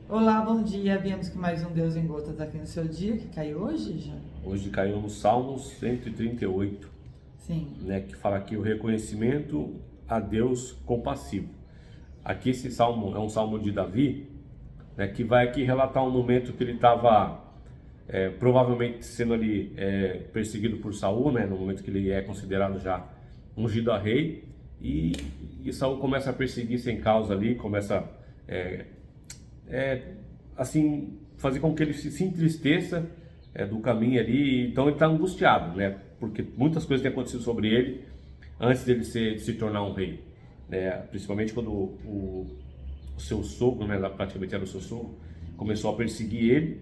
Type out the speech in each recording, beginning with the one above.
Olá, bom dia. Viemos com mais um Deus em Gotas aqui no seu dia, que caiu hoje já? Hoje caiu no Salmo 138, Sim, né, que fala aqui o reconhecimento a Deus compassivo. Aqui esse salmo é um salmo de Davi, né, que vai aqui relatar um momento que ele estava provavelmente sendo ali perseguido por Saul, né, no momento que ele é considerado já ungido a rei, e, e Saul começa a perseguir sem causa ali, começa é, é, assim, fazer com que ele se entristeça do caminho ali, então ele está angustiado, né? Porque muitas coisas têm acontecido sobre ele antes dele de se tornar um rei, né? Principalmente quando o seu sogro, né, praticamente era o seu sogro, começou a perseguir ele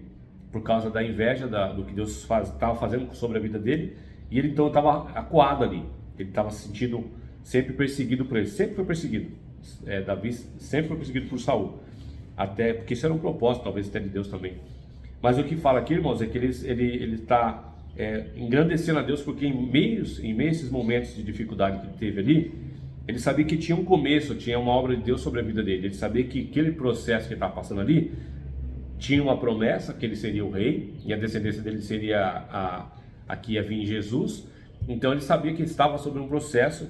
por causa da inveja do que Deus estava fazendo sobre a vida dele, e ele então estava acuado ali, ele estava se sentindo sempre perseguido por ele, sempre foi perseguido. Davi sempre foi perseguido por Saul, até porque isso era um propósito, talvez até de Deus também. Mas o que fala aqui, irmãos, é que ele está engrandecendo a Deus, porque em meio a esses momentos de dificuldade que ele teve ali, ele sabia que tinha um começo, tinha uma obra de Deus sobre a vida dele. Ele sabia que aquele processo que ele estava passando ali tinha uma promessa, que ele seria o rei, e a descendência dele seria a que ia vir em Jesus. Então ele sabia que ele estava sobre um processo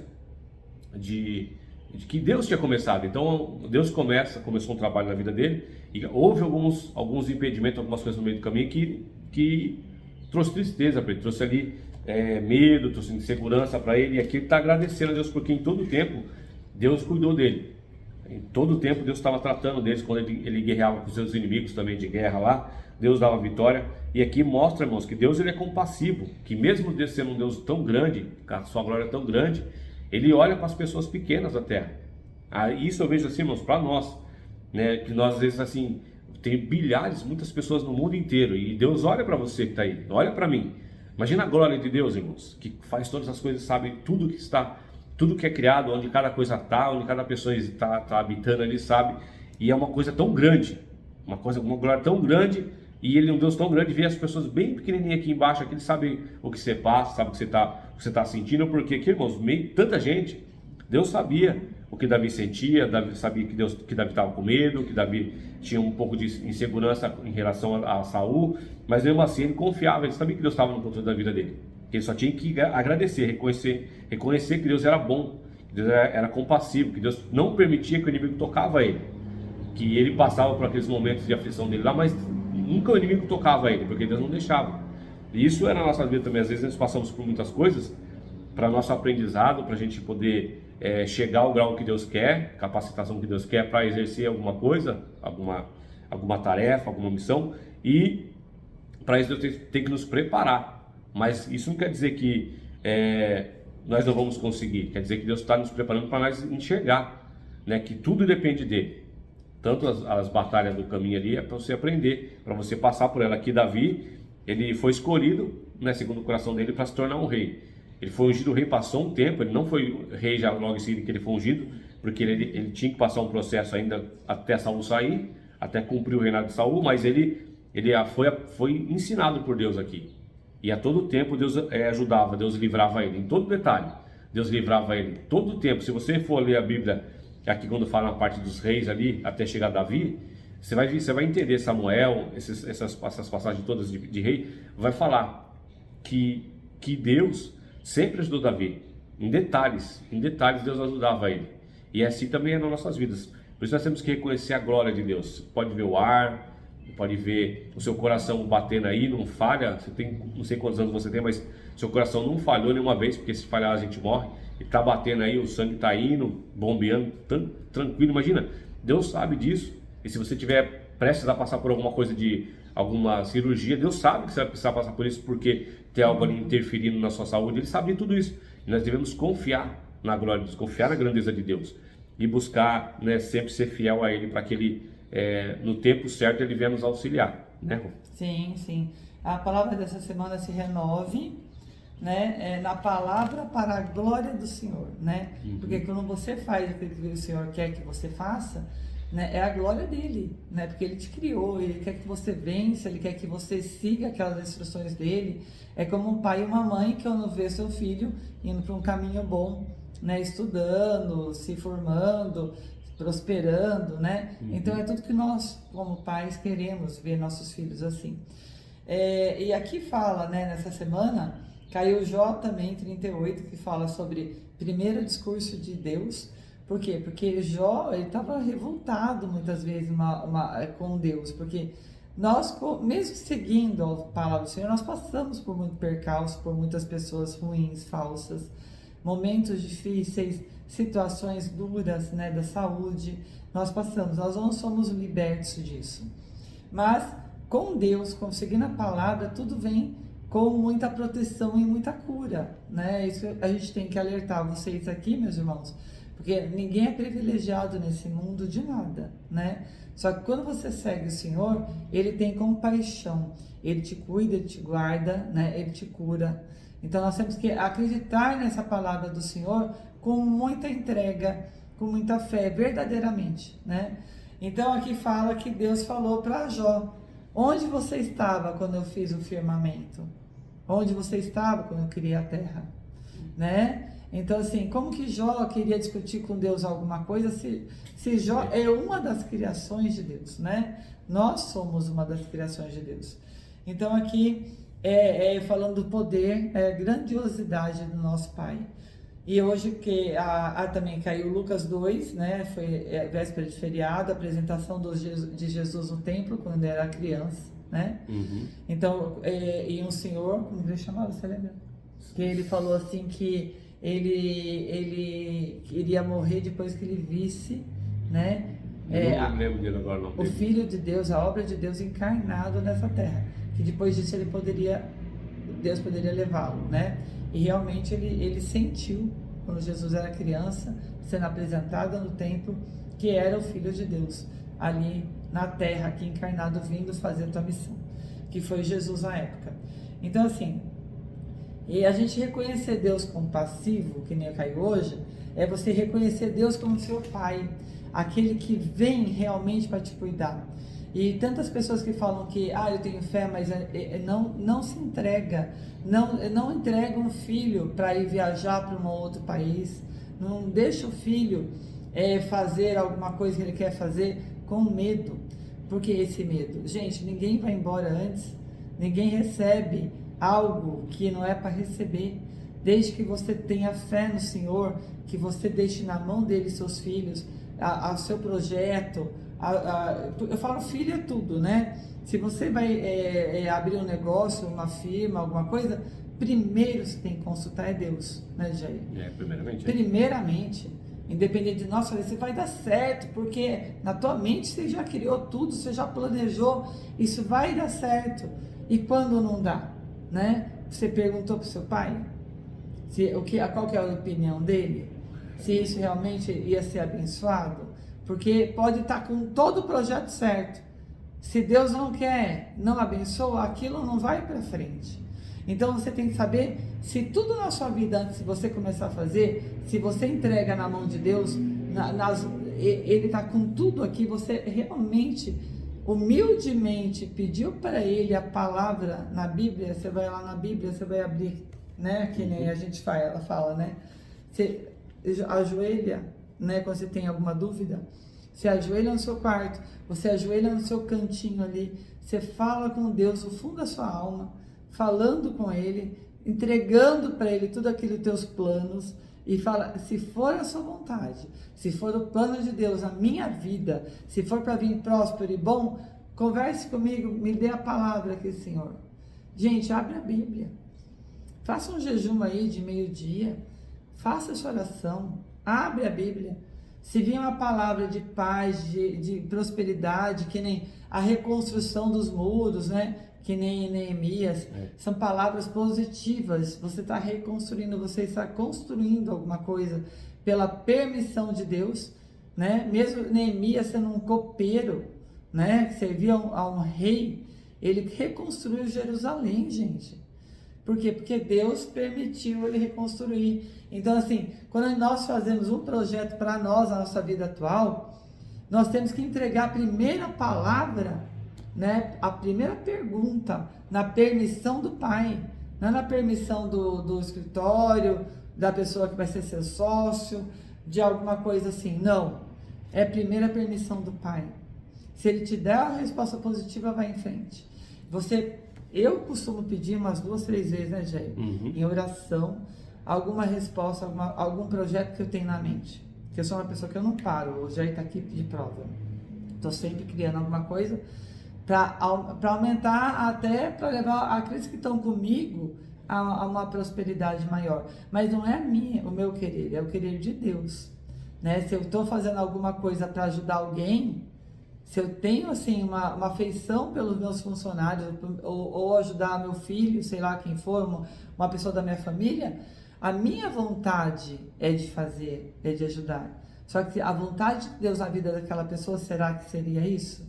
de, de que Deus tinha começado. Então Deus começou um trabalho na vida dele, e houve alguns impedimentos, algumas coisas no meio do caminho que trouxe tristeza para ele, trouxe ali medo, trouxe insegurança para ele, e aqui ele está agradecendo a Deus, porque em todo tempo Deus cuidou dele. Em todo tempo Deus estava tratando deles, quando ele guerreava com seus inimigos também de guerra lá, Deus dava vitória. E aqui mostra, irmãos, que Deus ele é compassivo, que mesmo Deus sendo um Deus tão grande, a sua glória é tão grande, ele olha para as pessoas pequenas da terra. Isso eu vejo assim, irmãos, para nós, né, que nós às vezes assim, tem bilhares, muitas pessoas no mundo inteiro, e Deus olha para você que está aí, olha para mim. Imagina a glória de Deus, irmãos, que faz todas as coisas, sabe tudo que está, tudo que é criado, onde cada coisa está, onde cada pessoa está habitando ali, sabe? E é uma coisa tão grande, uma glória tão grande, e ele é um Deus tão grande, vê as pessoas bem pequenininhas aqui embaixo, aqui, ele sabe o que você passa, sabe o que você tá sentindo, porque aqui, irmãos, meio tanta gente, Deus sabia o que Davi sentia, Davi sabia que Davi estava com medo, que Davi tinha um pouco de insegurança em relação a Saul, mas mesmo assim ele confiava, ele sabia que Deus estava no controle da vida dele, que ele só tinha que agradecer, reconhecer que Deus era bom, que Deus era compassivo, que Deus não permitia que o inimigo tocava ele, que ele passava por aqueles momentos de aflição dele lá, mas nunca o inimigo tocava ele, porque Deus não deixava. E isso é na nossa vida também. Às vezes nós passamos por muitas coisas para nosso aprendizado, para a gente poder chegar ao grau que Deus quer, capacitação que Deus quer para exercer alguma coisa, alguma tarefa, alguma missão, e para isso Deus tem que nos preparar. Mas isso não quer dizer que nós não vamos conseguir, quer dizer que Deus está nos preparando para nós enxergar, né, que tudo depende dele. Tanto as batalhas do caminho ali é para você aprender, para você passar por ela. Aqui Davi, ele foi escolhido, né, segundo o coração dele, para se tornar um rei. Ele foi ungido rei, passou um tempo, ele não foi rei já logo em seguida que ele foi ungido, porque ele tinha que passar um processo ainda até Saul sair, até cumprir o reinado de Saul, mas ele foi ensinado por Deus aqui. E a todo tempo Deus ajudava, Deus livrava ele, em todo detalhe. Deus livrava ele todo tempo. Se você for ler a Bíblia, aqui quando fala na parte dos reis ali, até chegar a Davi, você vai entender Samuel, essas passagens todas de rei, vai falar que Deus sempre ajudou Davi, em detalhes Deus ajudava ele. E assim também é nas nossas vidas. Por isso nós temos que reconhecer a glória de Deus. Você pode ver o ar, pode ver o seu coração batendo aí, não falha. Você tem, não sei quantos anos você tem, mas seu coração não falhou nenhuma vez, porque se falhar a gente morre. E tá batendo aí, o sangue tá indo, bombeando, tranquilo. Imagina, Deus sabe disso. E se você tiver prestes a passar por alguma coisa de alguma cirurgia, Deus sabe que você vai precisar passar por isso, porque tem algo ali interferindo na sua saúde. Ele sabe de tudo isso. E nós devemos confiar na glória de Deus, confiar na grandeza de Deus e buscar, né, sempre ser fiel a Ele, para que Ele, no tempo certo, Ele venha nos auxiliar, né? sim, sim. A palavra dessa semana se renove, né? Na palavra para a glória do Senhor, né? Porque quando você faz aquilo que o Senhor quer que você faça, né, é a glória dele, né? Porque ele te criou, ele quer que você vença, ele quer que você siga aquelas instruções dele. É como um pai e uma mãe que quando vê seu filho indo para um caminho bom, né? Estudando, se formando, prosperando, né? Então é tudo que nós, como pais, queremos ver nossos filhos assim. E aqui fala, né, nessa semana, caiu Jó também, 38, que fala sobre primeiro discurso de Deus. Por quê? Porque Jó, ele estava revoltado muitas vezes com Deus, porque nós, mesmo seguindo a palavra do Senhor, nós passamos por muito percalço, por muitas pessoas ruins, falsas, momentos difíceis, situações duras, né, da saúde, nós passamos, nós não somos libertos disso. Mas com Deus, conseguindo a palavra, tudo vem com muita proteção e muita cura, né? Isso a gente tem que alertar vocês aqui, meus irmãos, porque ninguém é privilegiado nesse mundo de nada, né? Só que quando você segue o Senhor, Ele tem compaixão, Ele te cuida, Ele te guarda, né? Ele te cura. Então nós temos que acreditar nessa palavra do Senhor com muita entrega, com muita fé, verdadeiramente, né? Então aqui fala que Deus falou para Jó: onde você estava quando eu fiz o firmamento? Onde você estava quando eu criei a terra? Né? Então assim, como que Jó queria discutir com Deus alguma coisa se Jó é uma das criações de Deus, né? Nós somos uma das criações de Deus. Então aqui falando do poder, grandiosidade do nosso Pai. E hoje que também caiu Lucas 2, né? Foi véspera de feriado, a apresentação de Jesus no templo quando ele era criança, né? Então, e um senhor, como ele chamava, você lembra? Que ele falou assim que ele iria morrer depois que ele visse, né? Não lembro dele agora, não. O Filho de Deus, a obra de Deus encarnado nessa terra. Que depois disso Deus poderia levá-lo, né? E realmente ele sentiu, quando Jesus era criança, sendo apresentado no templo, que era o Filho de Deus, ali na terra, aqui encarnado, vindo fazer a tua missão, que foi Jesus na época. Então assim, e a gente reconhecer Deus como passivo, que nem caiu hoje, é você reconhecer Deus como seu Pai, aquele que vem realmente para te cuidar. E tantas pessoas que falam que eu tenho fé, mas não se entrega, não entrega um filho para ir viajar para um outro país, não deixa o filho fazer alguma coisa que ele quer fazer com medo. Por que esse medo? Gente, ninguém vai embora antes, ninguém recebe algo que não é para receber, desde que você tenha fé no Senhor, que você deixe na mão dele seus filhos, o seu projeto. Eu falo filho é tudo, né? Se você vai abrir um negócio, uma firma, alguma coisa, primeiro você tem que consultar Deus, né, Jair? Primeiramente, independente de nós, você vai dar certo, porque na tua mente você já criou tudo, você já planejou, isso vai dar certo. E quando não dá, né? Você perguntou para o seu pai qual que é a opinião dele? Se isso realmente ia ser abençoado? Porque pode estar com todo o projeto certo. Se Deus não quer, não abençoa, aquilo não vai para frente. Então você tem que saber se tudo na sua vida, antes de você começar a fazer, se você entrega na mão de Deus, Ele está com tudo aqui, você realmente, humildemente, pediu para Ele a palavra na Bíblia, você vai lá na Bíblia, você vai abrir, né? Que nem a gente fala, ela fala, né? Você ajoelha, né, quando você tem alguma dúvida, você ajoelha no seu quarto, você ajoelha no seu cantinho ali, você fala com Deus no fundo da sua alma, falando com Ele, entregando para Ele tudo aquilo, teus planos, e fala: se for a sua vontade, se for o plano de Deus, a minha vida, se for para vir próspero e bom, converse comigo, me dê a palavra aqui, Senhor. Gente, abre a Bíblia, faça um jejum aí de meio-dia, faça essa oração, abre a Bíblia. Se vir uma palavra de paz, de prosperidade, que nem a reconstrução dos muros, né? Que nem Neemias, são palavras positivas. Você está reconstruindo, você está construindo alguma coisa pela permissão de Deus, né? Mesmo Neemias sendo um copeiro, né? Que servia a um rei, ele reconstruiu Jerusalém, gente. Por quê? Porque Deus permitiu ele reconstruir. Então, assim, quando nós fazemos um projeto para nós, a nossa vida atual, nós temos que entregar a primeira palavra, né? A primeira pergunta, na permissão do Pai, não é na permissão do escritório, da pessoa que vai ser seu sócio, de alguma coisa assim, não. É primeiro a permissão do Pai. Se Ele te der a resposta positiva, vai em frente. Eu costumo pedir umas 2, 3 vezes, né, Jair? Em oração, alguma resposta, algum projeto que eu tenho na mente. Porque eu sou uma pessoa que eu não paro, o Jair está aqui de prova. Estou sempre criando alguma coisa para aumentar, até para levar aqueles que estão comigo a uma prosperidade maior. Mas não é o meu querer, é o querer de Deus. Né? Se eu estou fazendo alguma coisa para ajudar alguém, se eu tenho assim uma afeição pelos meus funcionários, ou ajudar meu filho, sei lá quem for, uma pessoa da minha família, a minha vontade é de fazer, é de ajudar. Só que a vontade de Deus na vida daquela pessoa, será que seria isso?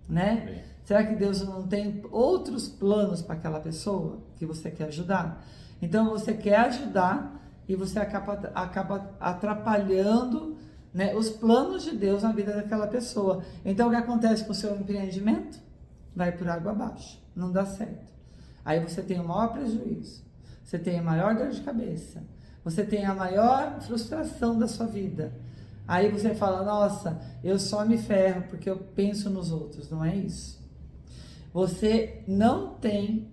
Né? Será que Deus não tem outros planos para aquela pessoa que você quer ajudar? Então você quer ajudar e você acaba atrapalhando, né, os planos de Deus na vida daquela pessoa. Então o que acontece com o seu empreendimento? Vai por água abaixo, não dá certo. Aí você tem o maior prejuízo, você tem a maior dor de cabeça, você tem a maior frustração da sua vida. Aí você fala, nossa, eu só me ferro porque eu penso nos outros. Não é isso. Você não tem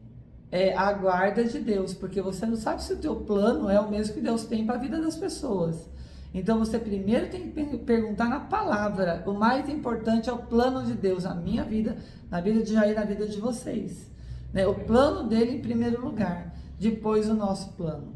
a guarda de Deus, porque você não sabe se o teu plano é o mesmo que Deus tem para a vida das pessoas. Então você primeiro tem que perguntar na palavra. O mais importante é o plano de Deus na minha vida, na vida de Jair, na vida de vocês. Né? O plano dele em primeiro lugar, depois o nosso plano.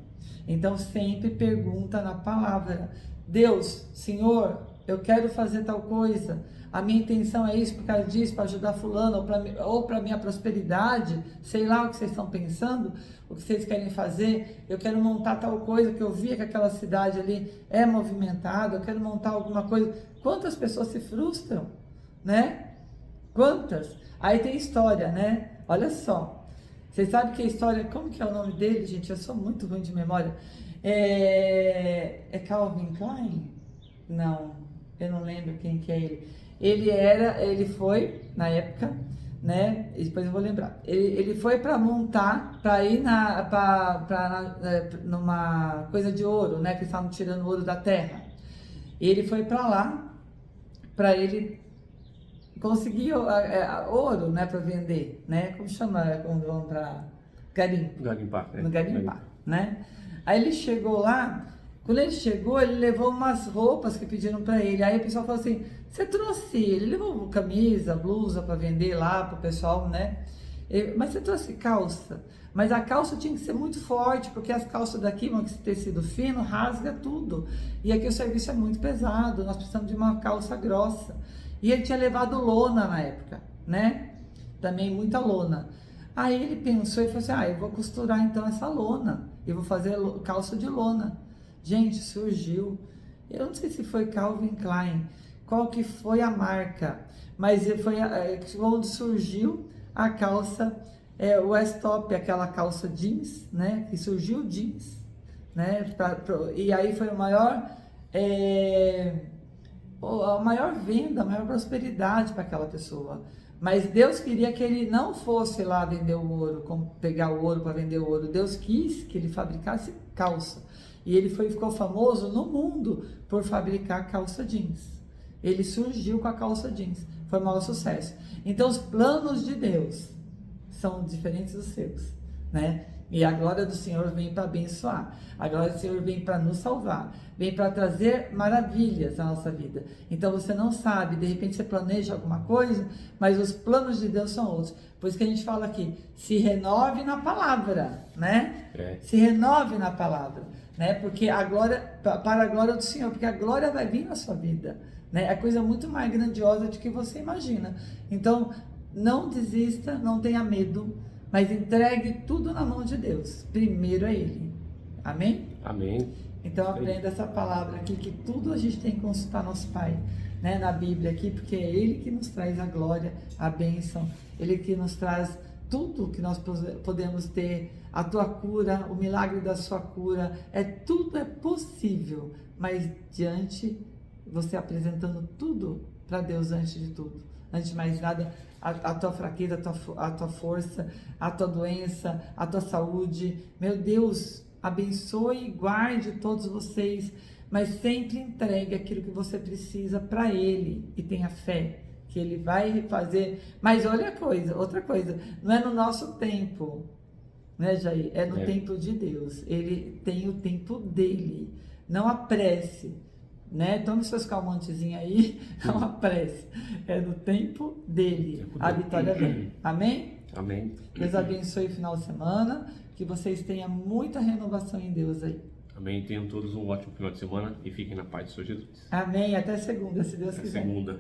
Então sempre pergunta na palavra. Deus, Senhor, eu quero fazer tal coisa, a minha intenção é isso, por causa disso, para ajudar fulano, ou para minha prosperidade, sei lá o que vocês estão pensando, o que vocês querem fazer, eu quero montar tal coisa, que eu vi que aquela cidade ali é movimentada, eu quero montar alguma coisa. Quantas pessoas se frustram, né? Quantas? Aí tem história, né? Olha só, vocês sabem que a história, como que é o nome dele, gente? Eu sou muito ruim de memória. É Calvin Klein? Não, eu não lembro quem que é ele. Ele foi, na época, né? E depois eu vou lembrar. Ele foi para montar, para ir numa coisa de ouro, né? Que eles estavam tirando ouro da terra. E ele foi para lá, para ele conseguir ouro, né? Para vender, né? Como chama quando vão para garimpo? Garimpar. No garimpar, né? Aí ele chegou lá, quando ele chegou, ele levou umas roupas que pediram para ele. Aí o pessoal falou assim, você trouxe? Ele levou camisa, blusa para vender lá pro pessoal, né? Mas você trouxe calça? Mas a calça tinha que ser muito forte, porque as calças daqui vão ter tecido fino, rasga tudo. E aqui o serviço é muito pesado, nós precisamos de uma calça grossa. E ele tinha levado lona na época, né? Também muita lona. Aí ele pensou e falou assim, eu vou costurar então essa lona. Eu vou fazer calça de lona. Gente, surgiu. Eu não sei se foi Calvin Klein, qual que foi a marca, mas foi onde surgiu a calça West Top, aquela calça jeans, né? Que surgiu jeans, né? E aí foi a maior venda, a maior prosperidade para aquela pessoa. Mas Deus queria que ele não fosse lá vender o ouro, pegar o ouro para vender o ouro. Deus quis que ele fabricasse calça. E ele ficou famoso no mundo por fabricar calça jeans. Ele surgiu com a calça jeans. Foi o maior sucesso. Então os planos de Deus são diferentes dos seus, né? E a glória do Senhor vem para abençoar. A glória do Senhor vem para nos salvar. Vem para trazer maravilhas na nossa vida. Então você não sabe, de repente você planeja alguma coisa, mas os planos de Deus são outros. Por isso que a gente fala aqui, se renove na palavra, né? Se renove na palavra, né? Porque para a glória do Senhor, porque a glória vai vir na sua vida, né? É coisa muito mais grandiosa do que você imagina. Então, não desista, não tenha medo, mas entregue tudo na mão de Deus. Primeiro é Ele. Amém? Amém. Então aprenda essa palavra aqui, que tudo a gente tem que consultar nosso Pai, né, na Bíblia aqui, porque é Ele que nos traz a glória, a bênção, Ele que nos traz tudo que nós podemos ter, a tua cura, o milagre da sua cura, tudo é possível, mas você apresentando tudo para Deus antes de tudo. Antes de mais nada, a tua fraqueza, a tua força, a tua doença, a tua saúde. Meu Deus, abençoe e guarde todos vocês. mas sempre entregue aquilo que você precisa para Ele e tenha fé que Ele vai fazer. Mas olha a coisa, outra coisa, não é no nosso tempo, né, Jair? É no tempo de Deus. Ele tem o tempo dele. Não apresse, né? Tome seus calmantezinhos aí, não apresse. É no tempo dele. A vitória vem. Amém? Amém. Deus abençoe o final de semana. Que vocês tenham muita renovação em Deus aí. Amém. Tenham todos um ótimo final de semana e fiquem na paz do Senhor Jesus. Amém. Até segunda, se Deus Até quiser. segunda.